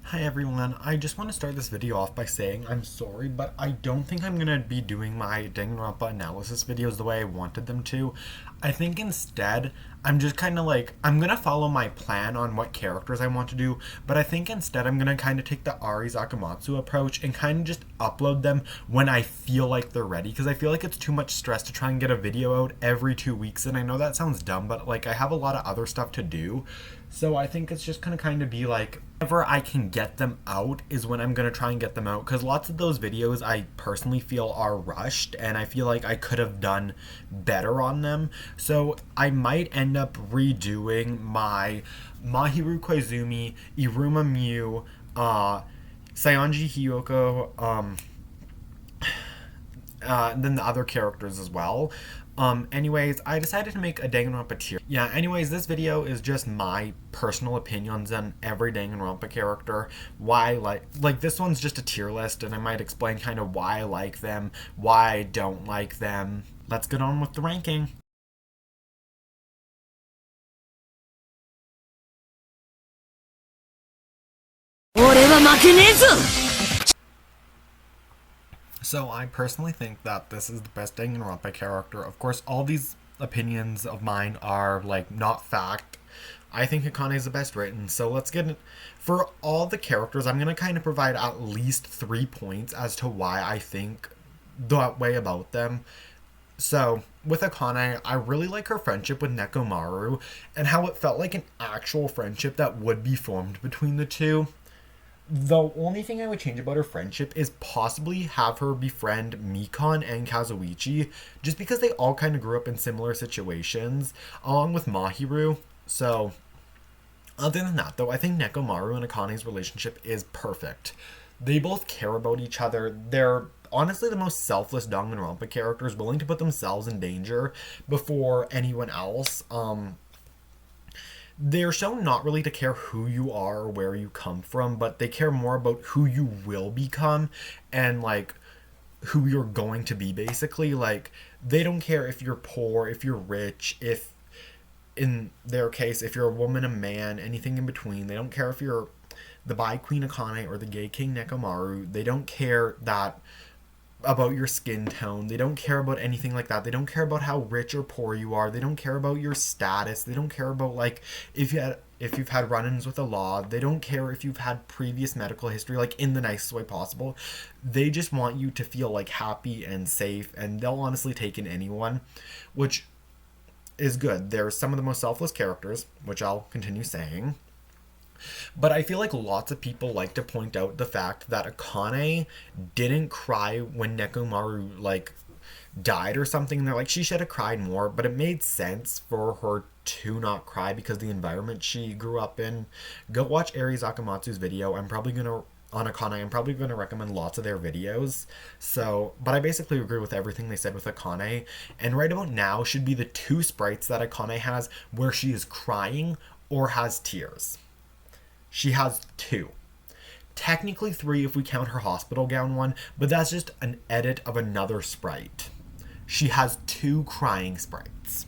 Hi everyone, I just want to start this video off by saying I'm sorry, but I don't think I'm going to be doing my Danganronpa analysis videos the way I wanted them to. I think instead, I'm just kind of like, I'm going to follow my plan on what characters I want to do, but I think instead I'm going to kind of take the Ari Zakamatsu approach and kind of just upload them when I feel like they're ready, because I feel like it's too much stress to try and get a video out every 2 weeks, and I know that sounds dumb, but like I have a lot of other stuff to do. So I think it's just gonna kind of be like, whenever I can get them out is when I'm gonna try and get them out. Because lots of those videos I personally feel are rushed, and I feel like I could have done better on them. So I might end up redoing my Mahiru Koizumi, Iruma Miu, Saionji Hiyoko, and then the other characters as well. Anyways, I decided to make a Danganronpa tier. Yeah, anyways, this video is just my personal opinions on every Danganronpa character. Why like this one's just a tier list, and I might explain kind of why I like them, why I don't like them. Let's get on with the ranking. So I personally think that this is the best Danganronpa character. Of course, all these opinions of mine are like not fact. I think Akane is the best written. So let's get it. For all the characters, I'm gonna kind of provide at least 3 points as to why I think that way about them. So, with Akane, I really like her friendship with Nekomaru and how it felt like an actual friendship that would be formed between the two. The only thing I would change about her friendship is possibly have her befriend Mikan and Kazuichi, just because they all kind of grew up in similar situations, along with Mahiru. So, other than that, though, I think Nekomaru and Akane's relationship is perfect. They both care about each other. They're honestly the most selfless Danganronpa characters, willing to put themselves in danger before anyone else. They're shown not really to care who you are or where you come from, but they care more about who you will become and like who you're going to be, basically. Like, they don't care if you're poor, if you're rich, if in their case, if you're a woman, a man, anything in between. They don't care if you're the bi queen Akane or the gay king Nekomaru. They don't care that about your skin tone. They don't care about anything like that. They don't care about how rich or poor you are. They don't care about your status. They don't care about like if you've had run-ins with the law. They don't care if you've had previous medical history, like in the nicest way possible. They just want you to feel like happy and safe, and they'll honestly take in anyone, which is good. They're some of the most selfless characters, which I'll continue saying. But I feel like lots of people like to point out the fact that Akane didn't cry when Nekomaru like died or something. They're like, she should have cried more, but it made sense for her to not cry because the environment she grew up in. Go watch Ari Zakamatsu's video. I'm probably gonna recommend lots of their videos. So, but I basically agree with everything they said with Akane. And right about now should be the two sprites that Akane has where she is crying or has tears. She has 2. Technically 3 if we count her hospital gown one, but that's just an edit of another sprite. She has 2 crying sprites.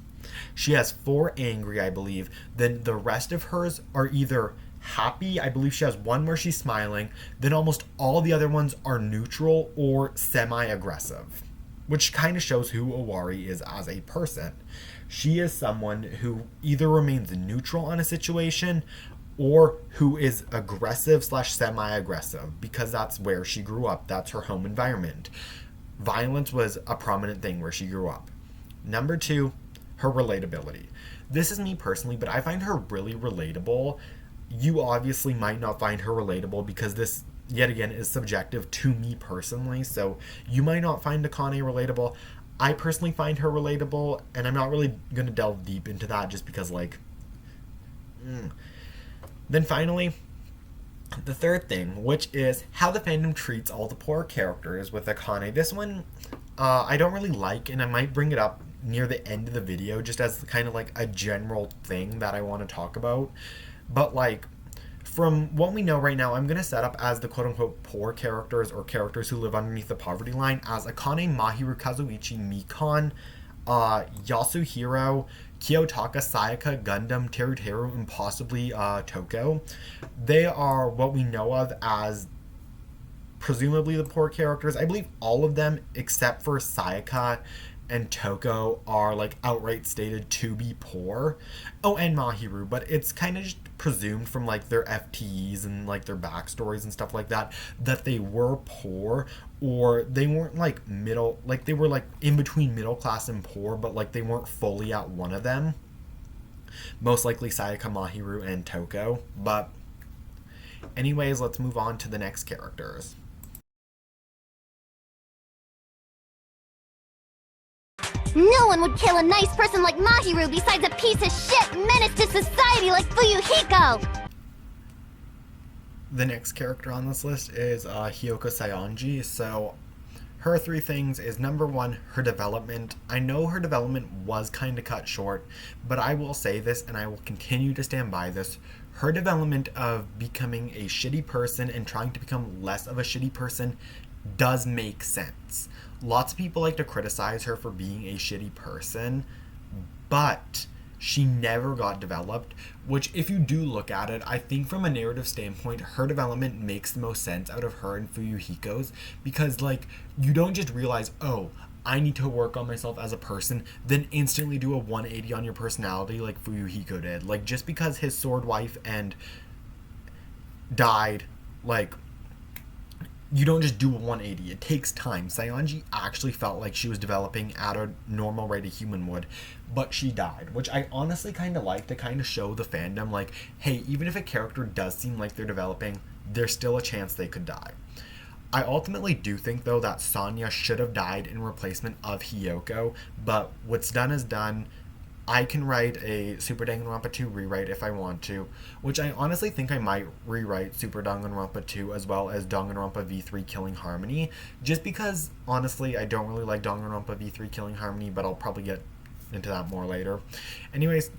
She has 4 angry, I believe. Then the rest of hers are either happy. I believe she has 1 where she's smiling. Then almost all the other ones are neutral or semi-aggressive, which kind of shows who Owari is as a person. She is someone who either remains neutral on a situation or who is aggressive / semi-aggressive, because that's where she grew up. That's her home environment. Violence was a prominent thing where she grew up. Number 2, her relatability. This is me personally, but I find her really relatable. You obviously might not find her relatable because this, yet again, is subjective to me personally, so you might not find Akane relatable. I personally find her relatable, and I'm not really going to delve deep into that just because, like... Then finally, the third thing, which is how the fandom treats all the poor characters with Akane. This one, I don't really like, and I might bring it up near the end of the video just as kind of like a general thing that I want to talk about. But like, from what we know right now, I'm going to set up as the quote-unquote poor characters or characters who live underneath the poverty line as Akane, Mahiru, Kazuichi, Mikan, Yasuhiro, Kiyotaka, Sayaka, Gundam, Teruteru, and possibly Toko. They are what we know of as presumably the poor characters. I believe all of them except for Sayaka and Toko are like outright stated to be poor. Oh, and Mahiru, but it's kind of just presumed from like their FTEs and like their backstories and stuff like that that they were poor, or they weren't like middle, like they were like in between middle class and poor, but like they weren't fully at one of them. Most likely Sayaka, Mahiru, and Toko. But anyways, let's move on to the next characters. No one would kill a nice person like Mahiru besides a piece of shit menace to society like Fuyuhiko! The next character on this list is Hiyoko Saionji. So her three things is number one, her development. I know her development was kind of cut short, but I will say this and I will continue to stand by this. Her development of becoming a shitty person and trying to become less of a shitty person does make sense. Lots of people like to criticize her for being a shitty person, but she never got developed, which if you do look at it, I think from a narrative standpoint, her development makes the most sense out of her and Fuyuhiko's, because like you don't just realize, oh, I need to work on myself as a person, then instantly do a 180 on your personality like Fuyuhiko did. Like just because his sword wife and died, like you don't just do a 180. It takes time. Saionji actually felt like she was developing at a normal rate a human would, but she died, which I honestly kind of like to kind of show the fandom, like, hey, even if a character does seem like they're developing, there's still a chance they could die. I ultimately do think, though, that Sonya should have died in replacement of Hiyoko, but what's done is done. I can write a Super Danganronpa 2 rewrite if I want to, which I honestly think I might rewrite Super Danganronpa 2 as well as Danganronpa V3 Killing Harmony, just because, honestly, I don't really like Danganronpa V3 Killing Harmony, but I'll probably get into that more later. Anyways,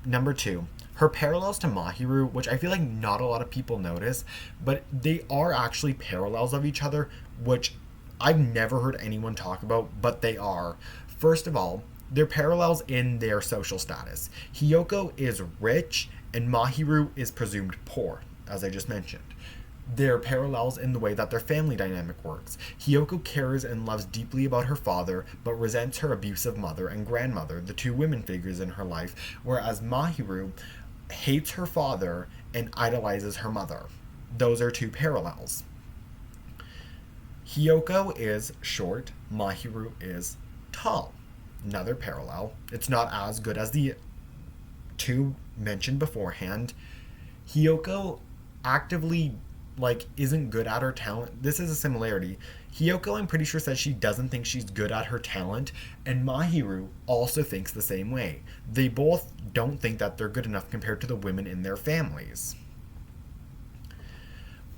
number two, her parallels to Mahiru, which I feel like not a lot of people notice, but they are actually parallels of each other, which I've never heard anyone talk about, but they are. First of all, they're parallels in their social status. Hiyoko is rich and Mahiru is presumed poor, as I just mentioned. They're parallels in the way that their family dynamic works. Hiyoko cares and loves deeply about her father, but resents her abusive mother and grandmother, the two women figures in her life, whereas Mahiru hates her father and idolizes her mother. Those are two parallels. Hiyoko is short, Mahiru is tall. Another parallel. It's not as good as the two mentioned beforehand. Hiyoko actively isn't good at her talent. This is a similarity. Hiyoko, I'm pretty sure, says she doesn't think she's good at her talent, and Mahiru also thinks the same way. They both don't think that they're good enough compared to the women in their families.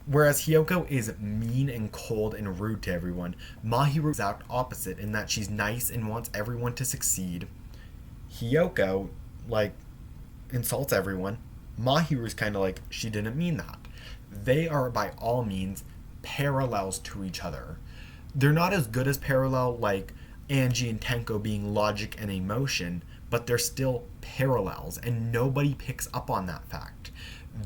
Whereas Hiyoko is mean and cold and rude to everyone, Mahiru is exact opposite in that she's nice and wants everyone to succeed. Hiyoko, insults everyone. Mahiru's kind of like, she didn't mean that. They are by all means parallels to each other. They're not as good as parallel like Angie and Tenko being logic and emotion, but they're still parallels, and nobody picks up on that fact.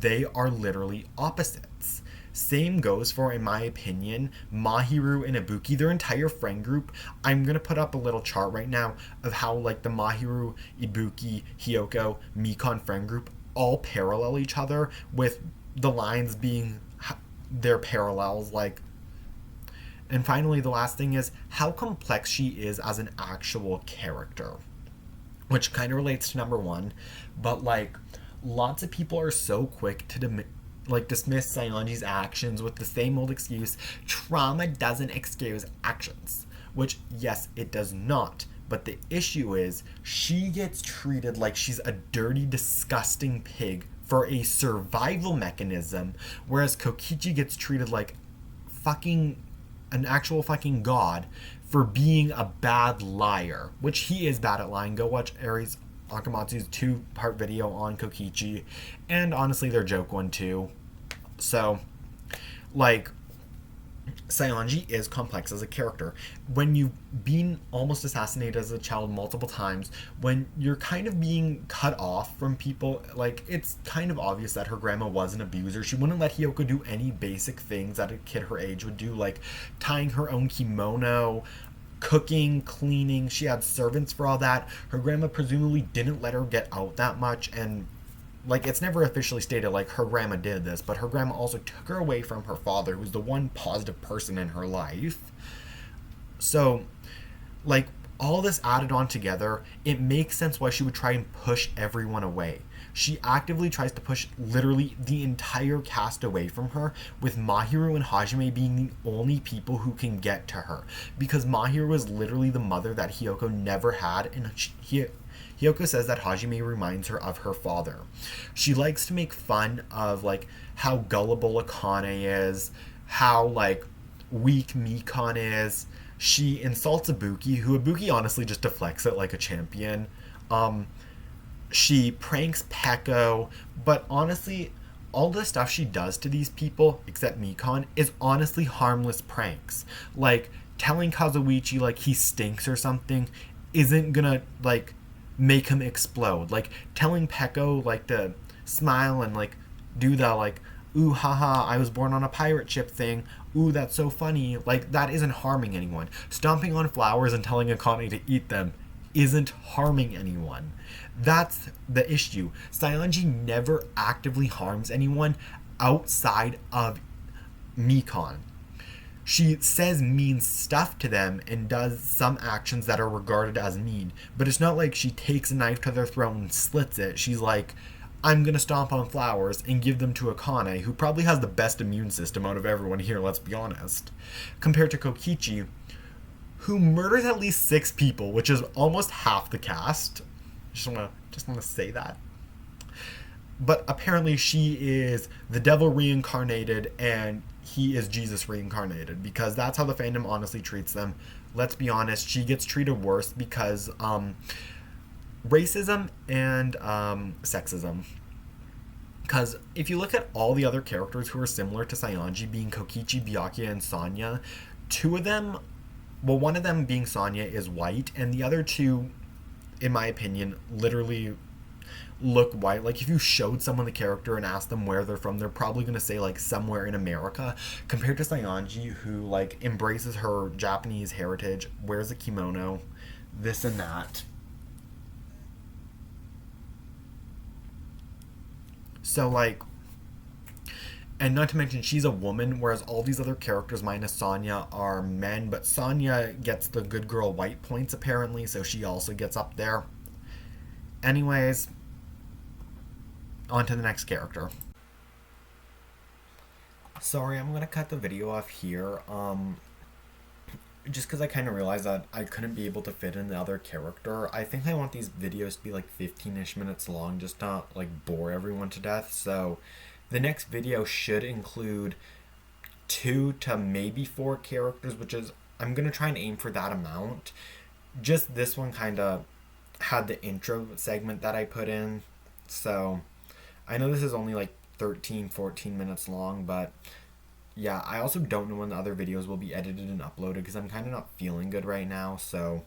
They are literally opposites. Same goes for, in my opinion, Mahiru and Ibuki, their entire friend group. I'm going to put up a little chart right now of how the Mahiru, Ibuki, Hiyoko, Mikon friend group all parallel each other, with the lines being their parallels. And finally, the last thing is how complex she is as an actual character, which kind of relates to number one, but lots of people are so quick to dismiss Saionji's actions with the same old excuse, trauma doesn't excuse actions. Which, yes, it does not. But the issue is, she gets treated like she's a dirty, disgusting pig for a survival mechanism, whereas Kokichi gets treated like an actual fucking god for being a bad liar. Which he is bad at lying. Go watch Aries Akamatsu's 2-part video on Kokichi, and honestly their joke one too. So Saionji is complex as a character. When you've been almost assassinated as a child multiple times, when you're kind of being cut off from people, like, it's kind of obvious that her grandma was an abuser. She wouldn't let Hiyoko do any basic things that a kid her age would do, like tying her own kimono, cooking, cleaning. She had servants for all that. Her grandma presumably didn't let her get out that much, and like, it's never officially stated like her grandma did this, but her grandma also took her away from her father, who's the one positive person in her life. So, like, all this added on together, it makes sense why she would try and push everyone away. She actively tries to push literally the entire cast away from her, with Mahiru and Hajime being the only people who can get to her, because Mahiru was literally the mother that Hiyoko never had, and Hiyoko says that Hajime reminds her of her father. She likes to make fun of, like, how gullible Akane is, how, like, weak Mikan is. She insults Ibuki, who Ibuki honestly just deflects it like a champion. She pranks Peko, but honestly, all the stuff she does to these people, except Mikan, is honestly harmless pranks. Like, telling Kazuichi, like, he stinks or something isn't gonna, like, make him explode. Like, telling Peko, like, to smile and, like, do the, like, ooh, haha, I was born on a pirate ship thing, ooh, that's so funny, like, that isn't harming anyone. Stomping on flowers and telling Akane to eat them isn't harming anyone. That's the issue. Saionji never actively harms anyone outside of Mikan. She says mean stuff to them and does some actions that are regarded as mean, but it's not like she takes a knife to their throat and slits it. She's like, I'm gonna stomp on flowers and give them to Akane, who probably has the best immune system out of everyone here, let's be honest. Compared to Kokichi, who murders at least 6 people, which is almost half the cast. Just wanna say that. But apparently she is the devil reincarnated and he is Jesus reincarnated, because that's how the fandom honestly treats them. Let's be honest, she gets treated worse because racism and sexism. Because if you look at all the other characters who are similar to Saionji, being Kokichi, Byakuya, and Sanya, 2 of them, well, one of them being Sanya is white, and the other 2, in my opinion, literally look white. Like, if you showed someone the character and asked them where they're from, they're probably going to say, like, somewhere in America, compared to Saionji, who, like, embraces her Japanese heritage, wears a kimono, this and that. So, like, and not to mention, she's a woman, whereas all these other characters minus Sanya are men, but Sanya gets the good girl white points, apparently, so she also gets up there. Anyways, on to the next character. Sorry, I'm gonna cut the video off here, just because I kind of realized that I couldn't be able to fit in the other character. I think I want these videos to be like 15-ish minutes long, just not like bore everyone to death, so the next video should include 2 to maybe 4 characters, which is, I'm gonna try and aim for that amount. Just this one kind of had the intro segment that I put in, so I know this is only like 13-14 minutes long, but yeah, I also don't know when the other videos will be edited and uploaded because I'm kind of not feeling good right now, so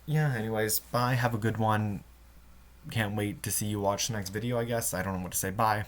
yeah, anyways, bye, have a good one. Can't wait to see you watch the next video, I guess. I don't know what to say, bye.